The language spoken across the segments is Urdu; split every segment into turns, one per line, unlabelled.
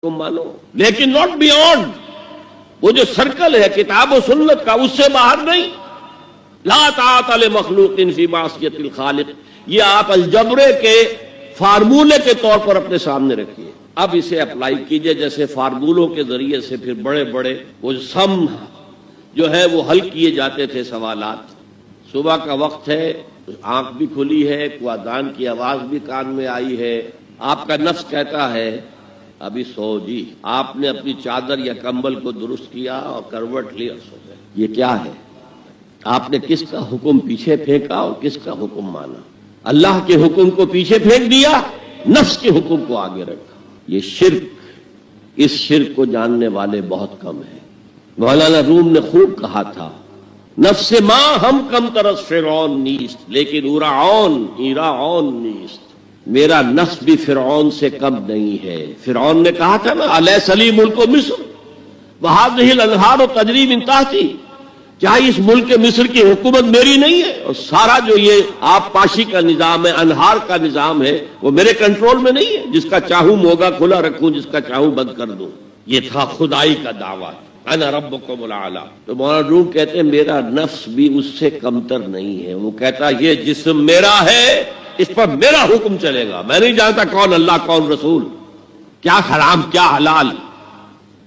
تم مانو، لیکن ناٹ بیونڈ، وہ جو سرکل ہے کتاب و سنت کا اس سے باہر نہیں. لا طاعت لمخلوق فی معصیۃ الخالق، یہ آپ الجبرے کے فارمولے کے طور پر اپنے سامنے رکھیے. اب اسے اپلائی کیجئے جیسے فارمولوں کے ذریعے سے پھر بڑے بڑے وہ سم جو ہے وہ حل کیے جاتے تھے سوالات. صبح کا وقت ہے، آنکھ بھی کھلی ہے، کوئی اذان کی آواز بھی کان میں آئی ہے، آپ کا نفس کہتا ہے ابھی سو جی. آپ نے اپنی چادر یا کمبل کو درست کیا اور کروٹ لی اور سو گئے. یہ کیا ہے؟ آپ نے کس کا حکم پیچھے پھینکا اور کس کا حکم مانا؟ اللہ کے حکم کو پیچھے پھینک دیا، نفس کے حکم کو آگے رکھا. یہ شرک، اس شرک کو جاننے والے بہت کم ہیں. مولانا روم نے خوب کہا تھا، نفس ماں ہم کم ترس فرعون نیست لیکن ایراعون نیست. میرا نفس بھی فرعون سے کم نہیں ہے. فرعون نے کہا تھا نا الیس لی ملک مصر وہذہ الانہار تجری من تحتی، کیا اس ملک مصر کی حکومت میری نہیں ہے؟ اور سارا جو یہ آب پاشی کا نظام ہے، انہار کا نظام ہے، وہ میرے کنٹرول میں نہیں ہے. جس کا چاہوں موگا کھلا رکھوں، جس کا چاہوں بند کر دوں. یہ تھا خدائی کا دعویٰ، انا ربکم الاعلی. تو مولانا روم کہتے ہیں میرا نفس بھی اس سے کمتر نہیں ہے. وہ کہتا یہ جسم میرا ہے، اس پر میرا حکم چلے گا. میں نہیں جانتا کون اللہ کون رسول، کیا حرام کیا حلال.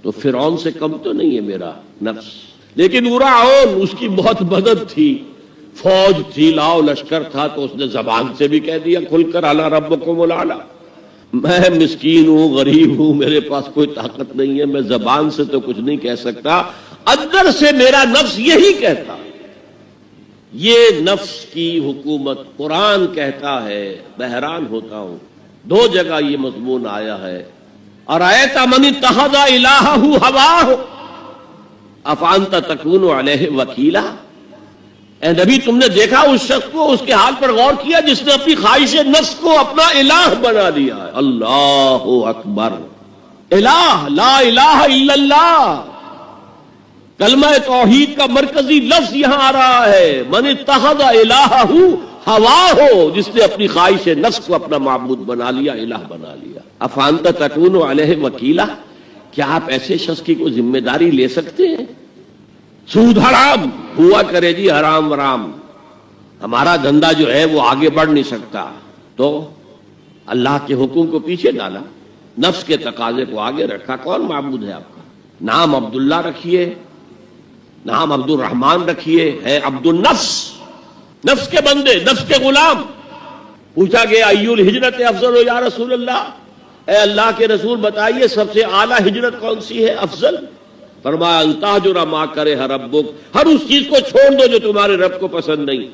تو فرعون سے کم تو نہیں ہے میرا نفس. لیکن ایراعون اس کی بہت مدد تھی، فوج تھی، لاؤ لشکر تھا، تو اس نے زبان سے بھی کہہ دیا کھل کر انا ربکم الاعلی. میں مسکین ہوں، غریب ہوں، میرے پاس کوئی طاقت نہیں ہے، میں زبان سے تو کچھ نہیں کہہ سکتا، اندر سے میرا نفس یہی کہتا. یہ نفس کی حکومت قرآن کہتا ہے. بحران ہوتا ہوں، دو جگہ یہ مضمون آیا ہے. ارأیت من اتخذ الہہ ہواہ افانت تکون علیہ وکیلا. اے نبی تم نے دیکھا اس شخص کو، اس کے حال پر غور کیا جس نے اپنی خواہش نفس کو اپنا الہ بنا لیا ہے. اللہ اکبر. الہ، لا الہ الا اللہ، کلمہ توحید کا مرکزی لفظ یہاں آ رہا ہے. من اتخذ الہہ ہواہ، جس نے اپنی خواہش نفس کو اپنا معبود بنا لیا، الہ بنا لیا. افانت تکون علیہ وکیلا، کیا آپ ایسے شخص کی کوئی ذمہ داری لے سکتے ہیں؟ سود حرام ہوا کرے جی، حرام ورام، ہمارا دھندا جو ہے وہ آگے بڑھ نہیں سکتا. تو اللہ کے حکم کو پیچھے ڈالا، نفس کے تقاضے کو آگے رکھا. کون معبود ہے آپ کا؟ نام عبداللہ رکھیے، نام عبد الرحمن رکھیے، ہے عبد النفس، نفس کے بندے، نفس کے غلام. پوچھا گیا ایو الہجرت افضل یا رسول اللہ، اے اللہ کے رسول بتائیے سب سے اعلیٰ ہجرت کون سی ہے، افضل؟ فرمایا ان تہجر ما کرہ ربک، ہر اس چیز کو چھوڑ دو جو تمہارے رب کو پسند نہیں.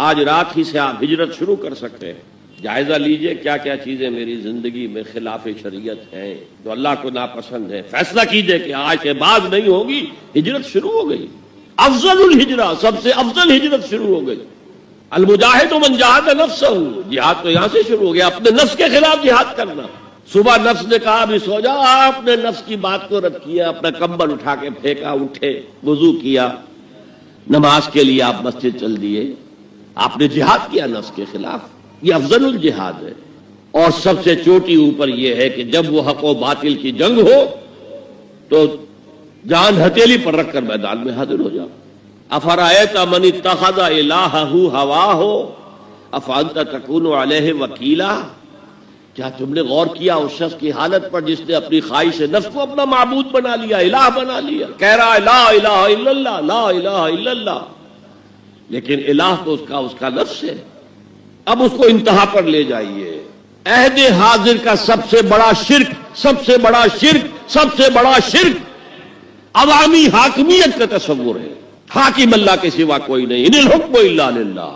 آج رات ہی سے آپ ہجرت شروع کر سکتے ہیں. جائزہ لیجئے کیا کیا چیزیں میری زندگی میں خلاف شریعت ہیں، جو اللہ کو ناپسند ہے. فیصلہ کیجئے کہ آج کے بعد نہیں ہوگی. ہجرت شروع ہو گئی. افضل الہجرہ، سب سے افضل ہجرت شروع ہو گئی. المجاہد من جاہد نفسہ، جہاد تو یہاں سے شروع ہو گیا، اپنے نفس کے خلاف جہاد کرنا. صبح نفس نے کہا ابھی سو جا، آپ نے نفس کی بات کو رد کیا، اپنا کمبل اٹھا کے پھینکا، اٹھے، وضو کیا، نماز کے لیے آپ مسجد چل دیے. آپ نے جہاد کیا نفس کے خلاف. یہ افضل الجہاد ہے. اور سب سے چوٹی اوپر یہ ہے کہ جب وہ حق و باطل کی جنگ ہو تو جان ہتھیلی پر رکھ کر میدان میں حاضر ہو جاؤ. افرأیت من اتخذ الہہ ہواہ افانت تکون علیہ وکیلا. کیا تم نے غور کیا اس شخص کی حالت پر جس نے اپنی خواہش نفس کو اپنا معبود بنا لیا، الہ بنا لیا؟ کہہ رہا ہے لا الہ الا اللہ، لا الہ الا اللہ، لیکن الہ تو اس کا لفظ ہے. اب اس کو انتہا پر لے جائیے. عہد حاضر کا سب سے بڑا شرک، سب سے بڑا شرک، سب سے بڑا شرک عوامی حاکمیت کا تصور ہے. حاکم اللہ کے سوا کوئی نہیں، ان الحکم الا للہ.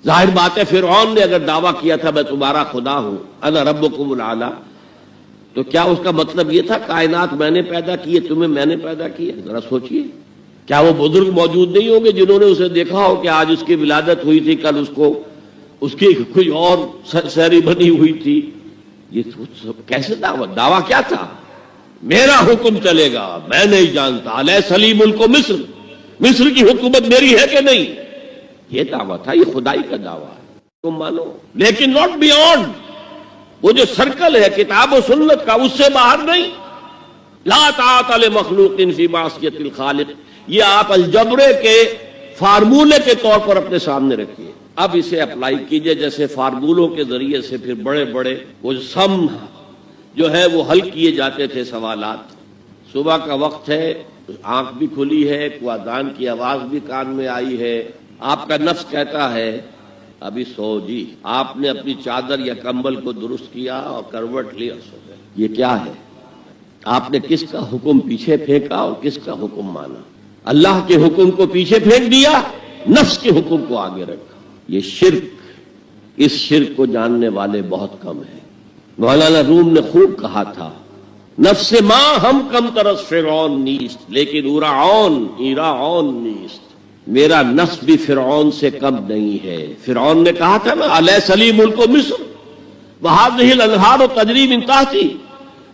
ظاہر بات ہے فرعون نے اگر دعویٰ کیا تھا میں تمہارا خدا ہوں، انا ربکم الاعلی، تو کیا اس کا مطلب یہ تھا کائنات میں نے پیدا کی ہے، تمہیں میں نے پیدا کی ہے؟ ذرا سوچئے. کیا وہ بزرگ موجود نہیں ہوں گے جنہوں نے اسے دیکھا ہو کہ آج اس کی ولادت ہوئی تھی، کل اس کی کوئی اور سیری بنی ہوئی تھی؟ یہ کیسے دعویٰ کیا تھا؟ میرا حکم چلے گا، میں نہیں جانتا. الیس لی ملک مصر، مصر کی حکومت میری ہے کہ نہیں؟ یہ دعویٰ تھا. یہ خدائی کا دعویٰ ہے، تم مانو، لیکن ناٹ بیونڈ. وہ جو سرکل ہے کتاب و سنت کا اس سے باہر نہیں. لا طاعت لمخلوق فی معصیت الخالق، یہ آپ الجبرے کے فارمولے کے طور پر اپنے سامنے رکھیے. اب اسے اپلائی کیجئے جیسے فارمولوں کے ذریعے سے پھر بڑے بڑے وہ سم جو ہے وہ حل کیے جاتے تھے سوالات. صبح کا وقت ہے، آنکھ بھی کھلی ہے، کوئی اذان کی آواز بھی کان میں آئی ہے، آپ کا نفس کہتا ہے ابھی سو جی. آپ نے اپنی چادر یا کمبل کو درست کیا اور کروٹ لی اور سو گئے. یہ کیا ہے؟ آپ نے کس کا حکم پیچھے پھینکا اور کس کا حکم مانا؟ اللہ کے حکم کو پیچھے پھینک دیا، نفس کے حکم کو آگے رکھا. یہ شرک، اس شرک کو جاننے والے بہت کم ہیں. مولانا روم نے خوب کہا تھا نفس ماں ہم کم ترس فرعون نیست لیکن ایراعون نیست. میرا نفس بھی فرعون سے کم نہیں ہے. فرعون نے کہا تھا نا الیس لی ملک مصر وہذہ الانہار تجری من تحتی،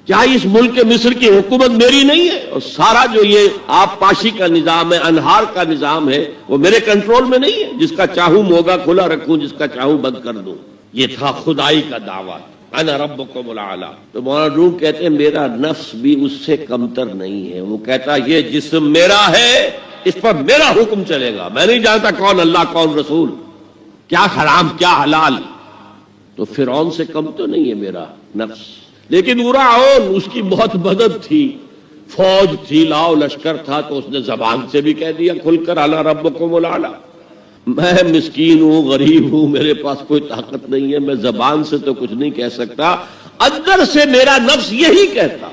کیا اس ملک مصر کی حکومت میری نہیں ہے؟ اور سارا جو یہ آب پاشی کا نظام ہے، انہار کا نظام ہے، وہ میرے کنٹرول میں نہیں ہے؟ جس کا چاہوں موگا کھلا رکھوں، جس کا چاہوں بند کر دوں. یہ تھا خدائی کا دعویٰ، انا ربکم الاعلی. تو مولانا روم کہتے ہیں میرا نفس بھی اس سے کمتر نہیں ہے. وہ کہتا یہ جسم میرا ہے، اس پر میرا حکم چلے گا. میں نہیں جانتا کون اللہ کون رسول، کیا حرام کیا حلال. تو فرعون سے کم تو نہیں ہے میرا نفس. لیکن فرعون اس کی بہت مدد تھی، فوج تھی، لاؤ لشکر تھا، تو اس نے زبان سے بھی کہہ دیا کھل کر انا ربکم الاعلی. میں مسکین ہوں، غریب ہوں، میرے پاس کوئی طاقت نہیں ہے، میں زبان سے تو کچھ نہیں کہہ سکتا، اندر سے میرا نفس یہی کہتا.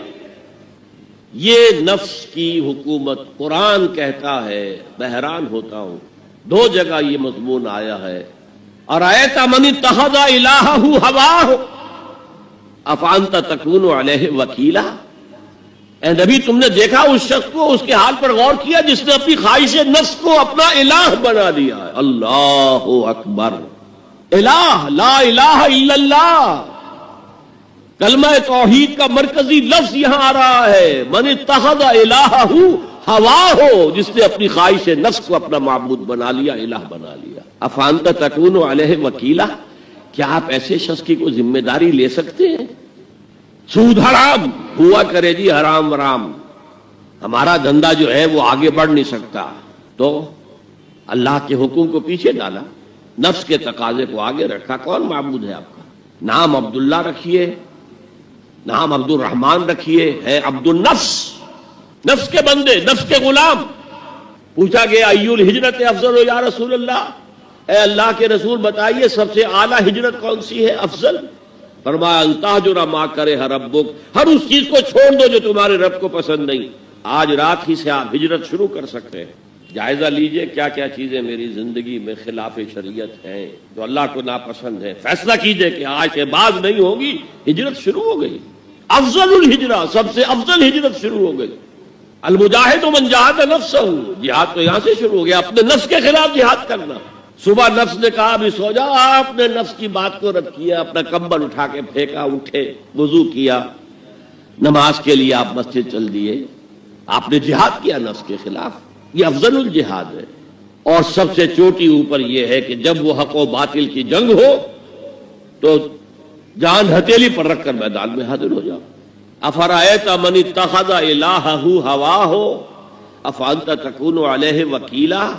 یہ نفس کی حکومت قرآن کہتا ہے. میں حیران ہوتا ہوں، دو جگہ یہ مضمون آیا ہے. ارأیت من اتخذ الہہ ہواہ افانت تکون علیہ وکیلا. اے نبی تم نے دیکھا اس شخص کو، اس کے حال پر غور کیا جس نے اپنی خواہش نفس کو اپنا الہ بنا دیا ہے. اللہ اکبر. الہ لا الہ الا اللہ، کلمہ توحید کا مرکزی لفظ یہاں آ رہا ہے. من اتخذ الہہ ہواہ، جس نے اپنی خواہش نفس کو اپنا معبود بنا لیا، الہ بنا لیا. افانت تکون علیہ وکیلا، کیا آپ ایسے شخص کی کوئی ذمہ داری لے سکتے ہیں؟ سود حرام ہوا کرے جی، حرام ورام، ہمارا دھندا جو ہے وہ آگے بڑھ نہیں سکتا. تو اللہ کے حکم کو پیچھے ڈالا، نفس کے تقاضے کو آگے رکھا. کون معبود ہے آپ کا؟ نام عبداللہ رکھیے، نام عبد الرحمن رکھیے، ہے عبد النفس، نفس کے بندے، نفس کے غلام. پوچھا گیا ای الہجرت افضل یا رسول اللہ، اے اللہ کے رسول بتائیے سب سے اعلیٰ ہجرت کون سی ہے، افضل؟ فرمایا ان تہجر ما کرہ ربک، ہر اس چیز کو چھوڑ دو جو تمہارے رب کو پسند نہیں. آج رات ہی سے آپ ہجرت شروع کر سکتے ہیں. جائزہ لیجئے کیا کیا چیزیں میری زندگی میں خلاف شریعت ہیں، جو اللہ کو ناپسند ہے. فیصلہ کیجئے کہ آج کے بعد نہیں ہوگی. ہجرت شروع ہو گئی، افضل الہجرہ، سب سے افضل ہجرت شروع ہو گئی. المجاہد من جاہد نفسہ، جہاد تو یہاں سے شروع ہو گیا، اپنے نفس کے خلاف جہاد کرنا. صبح نفس نے کہا ابھی سو جاؤ، آپ نے نفس کی بات کو رد کیا، اپنا کمبل اٹھا کے پھینکا، اٹھے، وضو کیا، نماز کے لیے آپ مسجد چل دیے. آپ نے جہاد کیا نفس کے خلاف. یہ افضل الجہاد ہے. اور سب سے چوٹی اوپر یہ ہے کہ جب وہ حق و باطل کی جنگ ہو تو جان ہتھیلی پر رکھ کر میدان میں حاضر ہو جاؤ. افرأیت من اتخذ الہہ ہواہ افانت تکون علیہ وکیلا.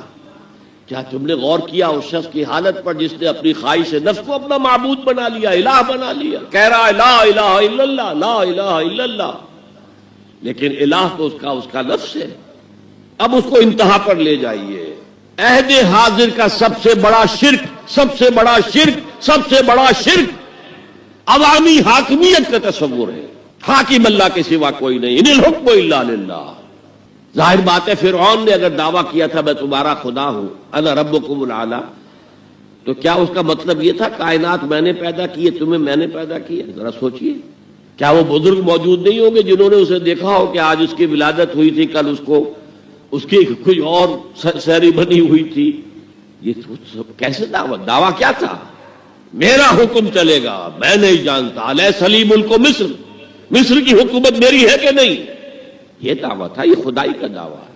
کیا تم نے غور کیا اس شخص کی حالت پر جس نے اپنی خواہش نفس کو اپنا معبود بنا لیا، الہ بنا لیا؟ کہہ رہا ہے لا الہ الا اللہ، لا الہ الا اللہ، لیکن الہ تو اس کا نفس ہے. اب اس کو انتہا پر لے جائیے. عہد حاضر کا سب سے بڑا شرک، سب سے بڑا شرک، سب سے بڑا شرک عوامی حاکمیت کا تصور ہے. حاکم اللہ کے سوا کوئی نہیں، ان الحکم الا للہ. ظاہر بات ہے فرعون نے اگر دعویٰ کیا تھا میں تمہارا خدا ہوں، انا ربکم الاعلی، تو کیا اس کا مطلب یہ تھا کائنات میں نے پیدا کی ہے، تمہیں میں نے پیدا کیا؟ ذرا سوچئے. کیا وہ بزرگ موجود نہیں ہوں گے جنہوں نے اسے دیکھا ہو کہ آج اس کی ولادت ہوئی تھی، کل اس کی کوئی اور سیری بنی ہوئی تھی؟ یہ کیسے دعویٰ کیا تھا؟ میرا حکم چلے گا، میں نہیں جانتا. الیس لی ملک مصر، مصر کی حکومت میری ہے کہ نہیں؟ یہ دعویٰ تھا، یہ خدائی کا دعویٰ ہے.